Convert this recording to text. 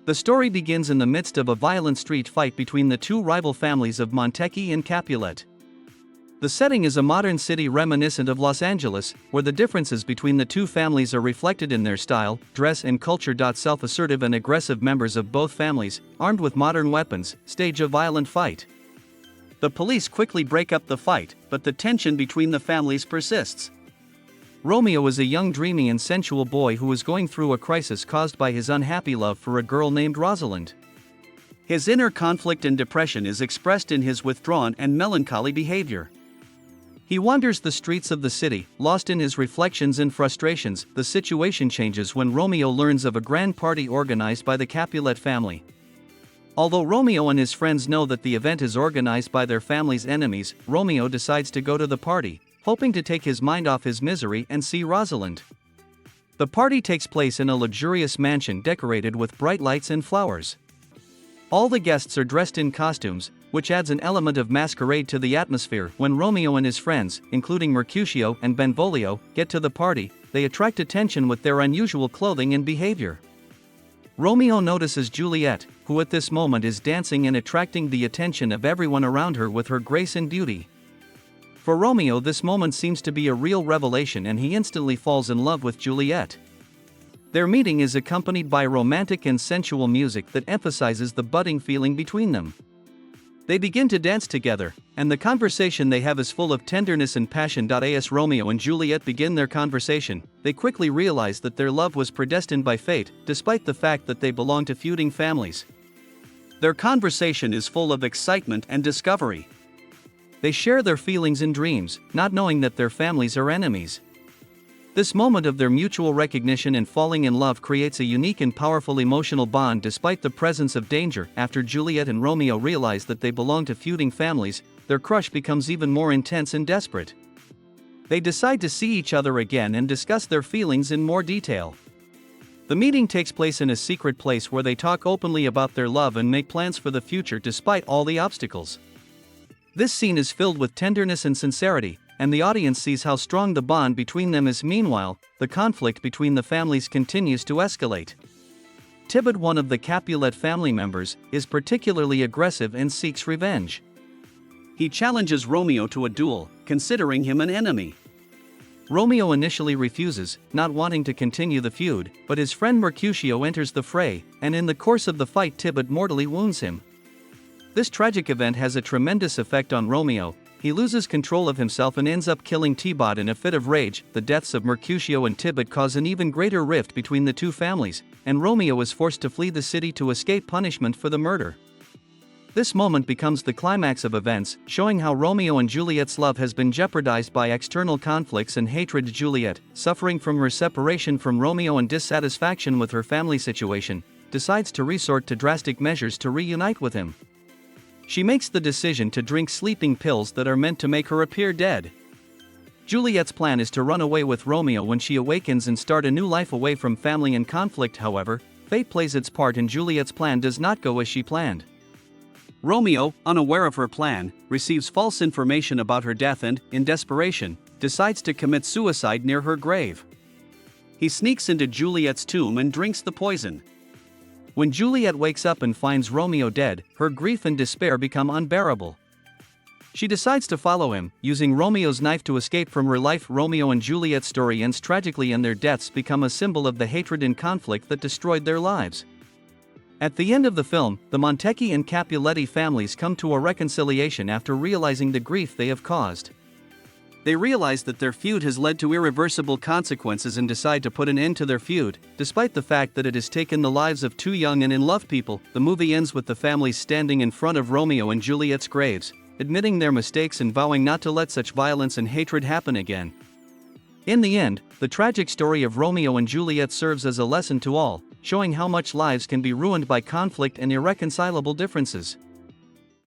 The story begins in the midst of a violent street fight between the two rival families of Montecchi and Capulet. The setting is a modern city reminiscent of Los Angeles, where the differences between the two families are reflected in their style, dress and culture. Self-assertive and aggressive members of both families, armed with modern weapons, stage a violent fight. The police quickly break up the fight, but the tension between the families persists. Romeo is a young, dreamy and sensual boy who is going through a crisis caused by his unhappy love for a girl named Rosalind. His inner conflict and depression is expressed in his withdrawn and melancholy behavior. He wanders the streets of the city, lost in his reflections and frustrations. The situation changes when Romeo learns of a grand party organized by the Capulet family. Although Romeo and his friends know that the event is organized by their family's enemies, Romeo decides to go to the party, hoping to take his mind off his misery and see Rosalind. The party takes place in a luxurious mansion decorated with bright lights and flowers. All the guests are dressed in costumes, which adds an element of masquerade to the atmosphere. When Romeo and his friends, including Mercutio and Benvolio, get to the party, they attract attention with their unusual clothing and behavior. Romeo notices Juliet, who at this moment is dancing and attracting the attention of everyone around her with her grace and beauty. For Romeo, this moment seems to be a real revelation and he instantly falls in love with Juliet. Their meeting is accompanied by romantic and sensual music that emphasizes the budding feeling between them. They begin to dance together, and the conversation they have is full of tenderness and passion. As Romeo and Juliet begin their conversation, they quickly realize that their love was predestined by fate, despite the fact that they belong to feuding families. Their conversation is full of excitement and discovery. They share their feelings and dreams, not knowing that their families are enemies. This moment of their mutual recognition and falling in love creates a unique and powerful emotional bond despite the presence of danger. After Juliet and Romeo realize that they belong to feuding families, their crush becomes even more intense and desperate. They decide to see each other again and discuss their feelings in more detail. The meeting takes place in a secret place where they talk openly about their love and make plans for the future despite all the obstacles. This scene is filled with tenderness and sincerity, and the audience sees how strong the bond between them is. Meanwhile, the conflict between the families continues to escalate. Tybalt, one of the Capulet family members, is particularly aggressive and seeks revenge. He challenges Romeo to a duel, considering him an enemy. Romeo initially refuses, not wanting to continue the feud, but his friend Mercutio enters the fray, and in the course of the fight Tybalt mortally wounds him. This tragic event has a tremendous effect on Romeo. He loses control of himself and ends up killing Tybalt in a fit of rage. The deaths of Mercutio and Tybalt cause an even greater rift between the two families, and Romeo is forced to flee the city to escape punishment for the murder. This moment becomes the climax of events, showing how Romeo and Juliet's love has been jeopardized by external conflicts and hatred. Juliet, suffering from her separation from Romeo and dissatisfaction with her family situation, decides to resort to drastic measures to reunite with him. She makes the decision to drink sleeping pills that are meant to make her appear dead. Juliet's plan is to run away with Romeo when she awakens and start a new life away from family and conflict. However, fate plays its part and Juliet's plan does not go as she planned. Romeo, unaware of her plan, receives false information about her death and, in desperation, decides to commit suicide near her grave. He sneaks into Juliet's tomb and drinks the poison. When Juliet wakes up and finds Romeo dead, her grief and despair become unbearable. She decides to follow him, using Romeo's knife to escape from her life. Romeo and Juliet's story ends tragically and their deaths become a symbol of the hatred and conflict that destroyed their lives. At the end of the film, the Montecchi and Capuletti families come to a reconciliation after realizing the grief they have caused. They realize that their feud has led to irreversible consequences and decide to put an end to their feud, despite the fact that it has taken the lives of two young and in-love people. The movie ends with the families standing in front of Romeo and Juliet's graves, admitting their mistakes and vowing not to let such violence and hatred happen again. In the end, the tragic story of Romeo and Juliet serves as a lesson to all, showing how much lives can be ruined by conflict and irreconcilable differences.